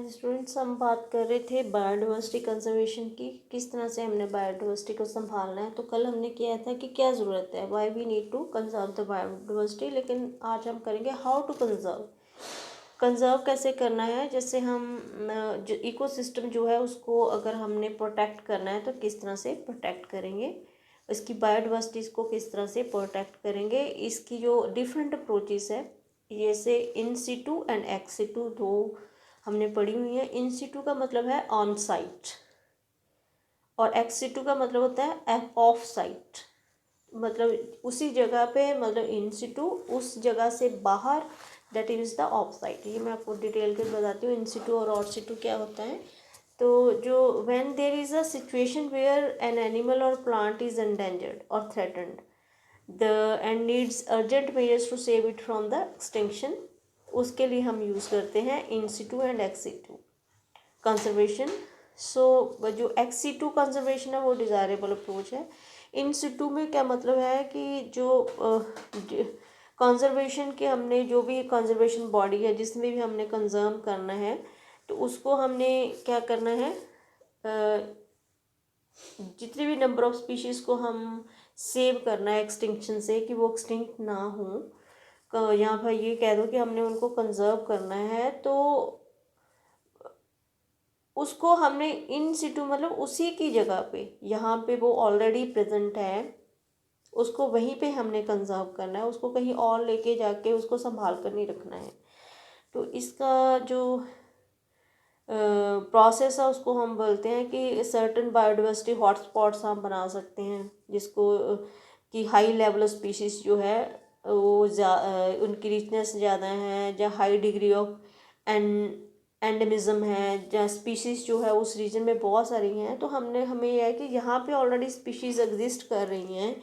आज स्टूडेंट्स हम बात कर रहे थे बायोडाइवर्सिटी कंजर्वेशन की, किस तरह से हमने बायोडाइवर्सिटी को संभालना है। तो कल हमने किया था कि क्या ज़रूरत है, why we need to conserve the biodiversity. लेकिन आज हम करेंगे हाउ टू कंजर्व कैसे करना है। जैसे हम जो इकोसिस्टम जो है उसको अगर हमने प्रोटेक्ट करना है तो किस तरह से प्रोटेक्ट करेंगे, इसकी बायोडाइवर्सिटीज़ को किस तरह से प्रोटेक्ट करेंगे। इसकी जो डिफरेंट अप्रोचेस है, जैसे इन सिटू एंड एक्स सिटू दो हमने पढ़ी हुई है। इन सिटू का मतलब है ऑन साइट और एक्स सिटू का मतलब होता है ऑफ साइट, मतलब उसी जगह पे, मतलब इन सिटू उस जगह से बाहर, that is the of site. ये मैं आपको डिटेल के बताती हूँ इन सिटू और आउट सिटू क्या होता है। तो जो when there is a situation where an animal or plant is endangered or threatened the and needs urgent measures to save it from the extinction, उसके लिए हम यूज़ करते हैं in situ and ex situ conservation. So जो ex situ conservation है वो desirable approach है। इन सिटू में क्या मतलब है कि जो कंजर्वेशन के हमने जो भी कंजर्वेशन बॉडी है जिसमें भी हमने कंजर्व करना है तो उसको हमने क्या करना है, जितने भी नंबर ऑफ स्पीशीज़ को हम सेव करना है एक्सटिंक्शन से कि वो एक्सटिंक्ट ना हो। यहाँ पर ये कह दो कि हमने उनको कंजर्व करना है तो उसको हमने इन सिटू मतलब उसी की जगह पे, यहाँ पे वो ऑलरेडी प्रेजेंट है, उसको वहीं पे हमने कंजर्व करना है, उसको कहीं और लेके जाके उसको संभाल कर नहीं रखना है। तो इसका जो प्रोसेस है उसको हम बोलते हैं कि सर्टन बायोडाइवर्सिटी हॉटस्पॉट्स हम बना सकते हैं, जिसको कि हाई लेवल स्पीशीज़ जो है वो उनकी रिचनेस ज़्यादा है, या हाई डिग्री ऑफ एंडेमिज्म है, जहाँ स्पीशीज़ जो है उस रीजन में बहुत सारी हैं। तो हमें यह है कि यहाँ पे ऑलरेडी स्पीशीज़ एग्जिस्ट कर रही हैं,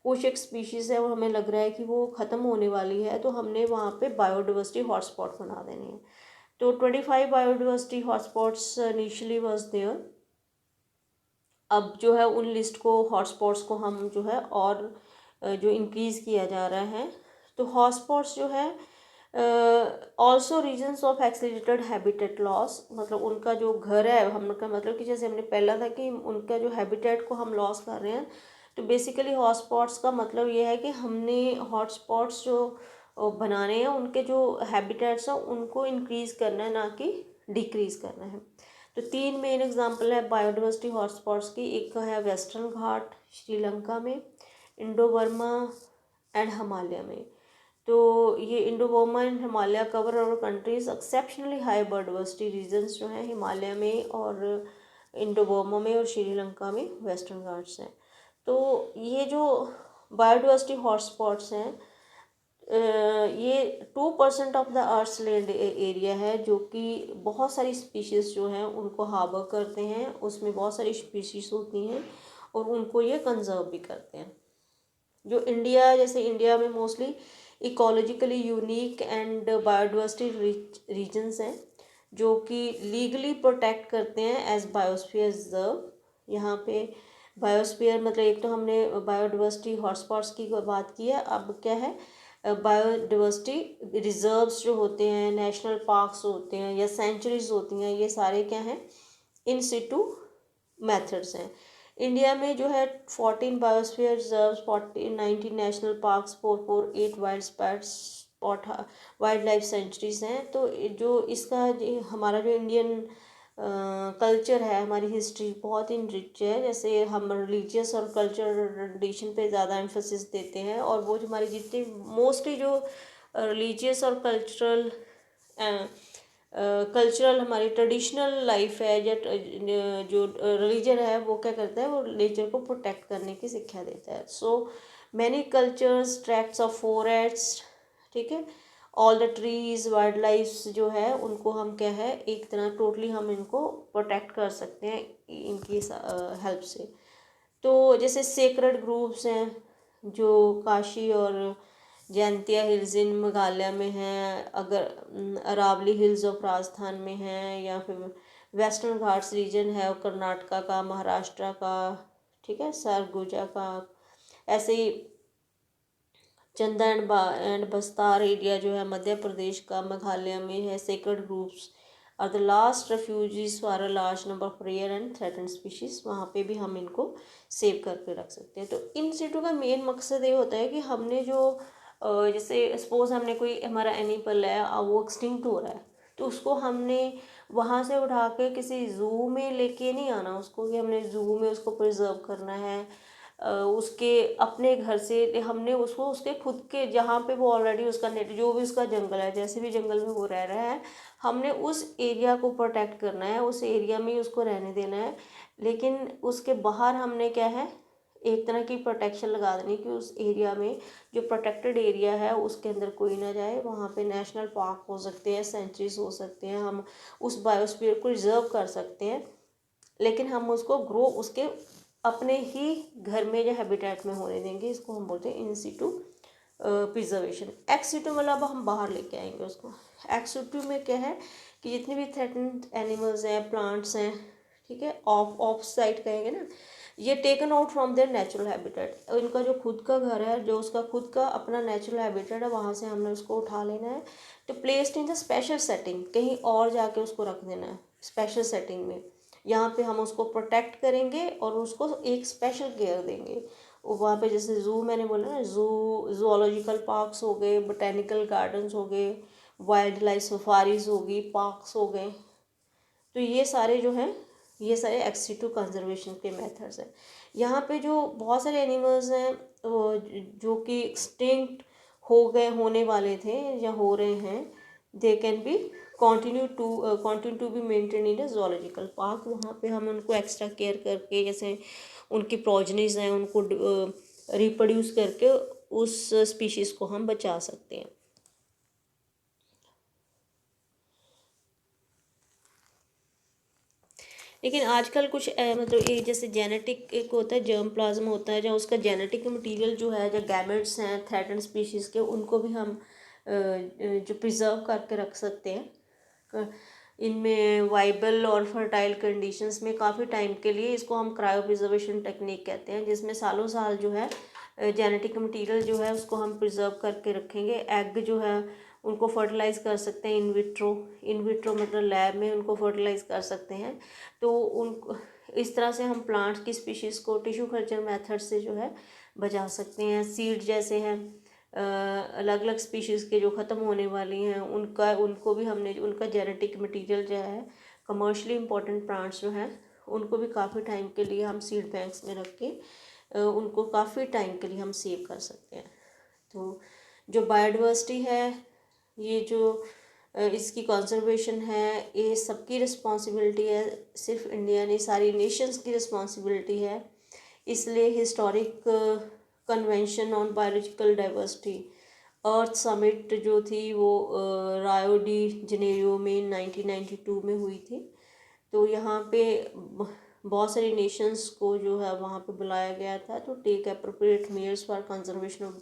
कुछ एक स्पीशीज़ है वो हमें लग रहा है कि वो ख़त्म होने वाली है, तो हमने वहाँ पे बायोडाइवर्सिटी हॉटस्पॉट बना देने हैं। तो 25 biodiversity hotspots initially was there. अब जो है उन लिस्ट को, हॉटस्पॉट्स को हम जो है और जो इंक्रीज़ किया जा रहा है। तो हॉटस्पॉट्स जो है also regions of accelerated habitat loss, मतलब उनका जो घर है, हमका मतलब कि जैसे हमने पहला था कि उनका जो हैबिटेट को हम लॉस कर रहे हैं। तो बेसिकली हॉटस्पॉट्स का मतलब ये है कि हमने हॉटस्पॉट्स जो बनाने हैं उनके जो हैबिटेट्स हैं उनको इंक्रीज़ करना है, ना कि डिक्रीज़ करना है। तो 3 मेन एग्जांपल है बायोडाइवर्सिटी हॉटस्पॉट्स की। एक का है वेस्टर्न घाट श्रीलंका में, इंडो बर्मा एंड हिमालय में। तो ये Indo Burma and Himalaya cover our countries exceptionally high biodiversity regions जो हैं हिमालय में और इंडो बर्मा में और श्रीलंका में वेस्टर्न घाट्स हैं। तो ये जो बायोडाइवर्सिटी हॉटस्पॉट्स हैं ये 2% of the earth land area है, जो कि बहुत सारी स्पीशीज़ जो हैं उनको हार्बर करते हैं, उसमें बहुत सारी स्पीशीज़ होती हैं और उनको ये कंजर्व भी करते हैं। जो इंडिया, जैसे इंडिया में mostly ecologically unique and biodiversity rich regions हैं जो कि लीगली प्रोटेक्ट करते हैं एज बायोस्फीयर रिजर्व। यहाँ पे बायोस्फीयर मतलब एक तो हमने बायोडाइवर्सिटी हॉटस्पॉट्स की बात की है, अब क्या है बायोडाइवर्सिटी रिजर्व्स जो होते हैं, नेशनल पार्क्स होते हैं या सेंचुरीज होती हैं, ये सारे क्या हैं, इन सिटू मेथड्स हैं। इंडिया में जो है 14 biosphere reserves, 19 national parks, 448 wild life sanctuaries हैं। तो जो इसका हमारा जो इंडियन कल्चर है, हमारी हिस्ट्री बहुत ही रिच है। जैसे हम रिलीजियस और कल्चरल ट्रेडिशन पे ज़्यादा एम्फोसिस देते हैं, और वो जो हमारी जितनी मोस्टली जो रिलीजियस और कल्चरल हमारी ट्रेडिशनल लाइफ है, या जो रिलीजन है वो क्या करता है, वो नेचर को प्रोटेक्ट करने की शिक्षा देता है। So many cultures tracts of forest, ठीक है, all the trees wild life जो है उनको हम क्या है एक तरह टोटली हम इनको प्रोटेक्ट कर सकते हैं इनकी हेल्प से। तो जैसे सेक्रेड ग्रुप्स हैं जो काशी और जैंतिया हिल्स इन मेघालय में हैं, अगर अरावली हिल्स ऑफ राजस्थान में हैं, या फिर वेस्टर्न घाट्स रीजन है कर्नाटका का, महाराष्ट्र का, ठीक है, सरगुजा का। ऐसे ही चंदा एंड बस्तार एरिया जो है मध्य प्रदेश का, मेघालय में है, सेक्रेड ग्रुप्स और the last refugees for a large number of rare and threatened species, वहाँ पे भी हम इनको सेव करके रख सकते हैं। तो इन सिटू का मेन मकसद ये होता है कि हमने जो जैसे सपोज हमने कोई हमारा एनिमल है वो एक्सटिंक्ट हो रहा है, तो उसको हमने वहाँ से उठा के किसी ज़ू में लेके नहीं आना उसको, कि हमने ज़ू में उसको प्रिजर्व करना है। उसके अपने घर से हमने उसको उसके खुद के जहाँ पे वो ऑलरेडी उसका नेट जो भी उसका जंगल है, जैसे भी जंगल में वो रह रहा है, हमने उस एरिया को प्रोटेक्ट करना है, उस एरिया में ही उसको रहने देना है। लेकिन उसके बाहर हमने क्या है, एक तरह की प्रोटेक्शन लगा देनी कि उस एरिया में जो प्रोटेक्टेड एरिया है उसके अंदर कोई ना जाए। वहाँ पे नेशनल पार्क हो सकते हैं, सेंचुरीज हो सकते हैं, हम उस बायोस्फीयर को रिजर्व कर सकते हैं, लेकिन हम उसको ग्रो उसके अपने ही घर में या हैबिटेट में होने देंगे। इसको हम बोलते हैं in Situ preservation. Ex situ मतलब हम बाहर लेके आएंगे उसको। एक्स सिटू में क्या है कि जितने भी थ्रेटन्ड एनिमल्स हैं, प्लांट्स हैं, ठीक है, ऑफ साइट कहेंगे ना, ये taken out from there natural habitat. इनका जो खुद का घर है, जो उसका खुद का अपना नेचुरल हैबिटेट है, वहाँ से हमने उसको उठा लेना है। तो placed in the special setting, कहीं और जाके उसको रख देना है स्पेशल सेटिंग में। यहाँ पे हम उसको प्रोटेक्ट करेंगे और उसको एक स्पेशल केयर देंगे। वहाँ पे जैसे ज़ू मैंने बोला ना, ज़ूलॉजिकल पार्क्स हो गए, बोटेनिकल गार्डन्स हो गए, वाइल्ड लाइफ सफारीज होगी, पार्क्स हो गए। तो ये सारे जो हैं, ये सारे एक्सिटू कंजर्वेशन के मेथड्स हैं। यहाँ पे जो बहुत सारे एनिमल्स हैं जो कि एक्सटिंक्ट हो गए, होने वाले थे या हो रहे हैं, they can be continue to be maintain in a zoological park. वहाँ पे हम उनको एक्स्ट्रा केयर करके, जैसे उनकी प्रोजनीज हैं, उनको रिप्रोड्यूस करके उस स्पीशीज़ को हम बचा सकते हैं। लेकिन आजकल कुछ मतलब ये जैसे जेनेटिक एक होता है, जर्म प्लाज्म होता है, जो उसका जेनेटिक मटेरियल जो है, जो गैमेट्स हैं थ्रेटन्ड स्पीशीज़ के, उनको भी हम जो प्रिजर्व करके रख सकते हैं। इनमें वाइबल और फर्टाइल कंडीशंस में काफ़ी टाइम के लिए, इसको हम क्रायो प्रिजर्वेशन टेक्निक कहते हैं, जिसमें सालों साल जो है जेनेटिक मटेरियल जो है उसको हम प्रिजर्व करके रखेंगे। एग जो है उनको फर्टिलाइज़ कर सकते हैं इन विट्रो मतलब लैब में उनको फर्टिलाइज़ कर सकते हैं। तो उन इस तरह से हम प्लांट्स की स्पीशीज़ को टिश्यू कल्चर मेथड से जो है बचा सकते हैं। सीड जैसे हैं अलग अलग स्पीशीज़ के जो ख़त्म होने वाली हैं, उनको भी हमने उनका जेनेटिक मटेरियल जो है, कमर्शियली इम्पोर्टेंट प्लांट्स जो हैं उनको भी काफ़ी टाइम के लिए हम सीड बैंक्स में रख के उनको काफ़ी टाइम के लिए हम सेव कर सकते हैं। तो जो बायोडाइवर्सिटी है, ये जो इसकी कंजर्वेशन है, ये सबकी रिस्पॉन्सिबिलिटी है, सिर्फ इंडिया नहीं, सारी नेशंस की रिस्पॉन्सिबिलिटी है। इसलिए historic convention on biological diversity earth summit जो थी वो रायो डी जनेरियो में 1992 में हुई थी। तो यहाँ पे बहुत सारी नेशंस को जो है वहाँ पे बुलाया गया था to take appropriate measures for conservation of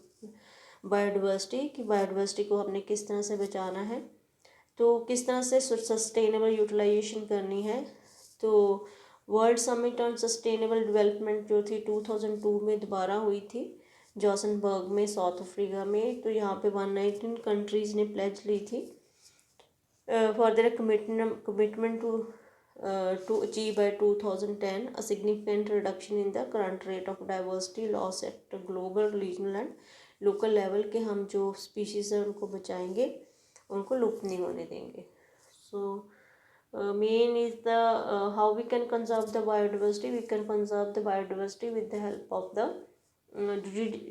biodiversity, कि बायोडाइवर्सिटी को हमने किस तरह से बचाना है, तो किस तरह से सस्टेनेबल यूटिलाइजेशन करनी है। तो world summit on sustainable development जो थी 2002 में दोबारा हुई थी जोहान्सबर्ग में, साउथ अफ्रीका में। तो यहाँ पे 119 कंट्रीज़ ने प्लेज ली थी for their commitment to achieve by 2010 a significant reduction in the current rate of diversity loss at global, regional and local level, के हम जो species हैं उनको बचाएंगे, उनको लुप्त नहीं होने देंगे। So main is the how we can conserve the biodiversity. We can conserve the biodiversity with the help of the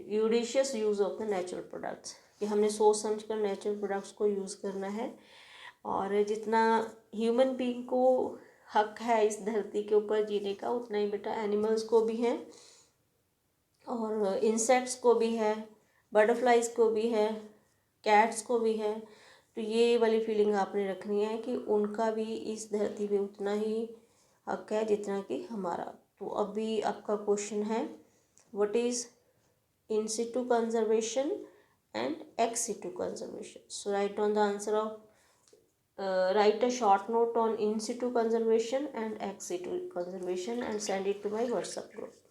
judicious use of the natural products, कि हमने सोच समझ कर नेचुरल प्रोडक्ट्स को यूज़ करना है। और जितना ह्यूमन बीइंग को हक है इस धरती के ऊपर जीने का, उतना ही बेटा एनिमल्स को भी है, और इंसेक्ट्स को भी है, बटरफ्लाइज को भी है, कैट्स को भी है। तो ये वाली फीलिंग आपने रखनी है कि उनका भी इस धरती पे उतना ही हक है जितना कि हमारा। तो अभी आपका क्वेश्चन है, what is in Situ conservation and ex situ conservation? So right on the answer of write a short note on in situ conservation and ex situ conservation and send it to my WhatsApp group.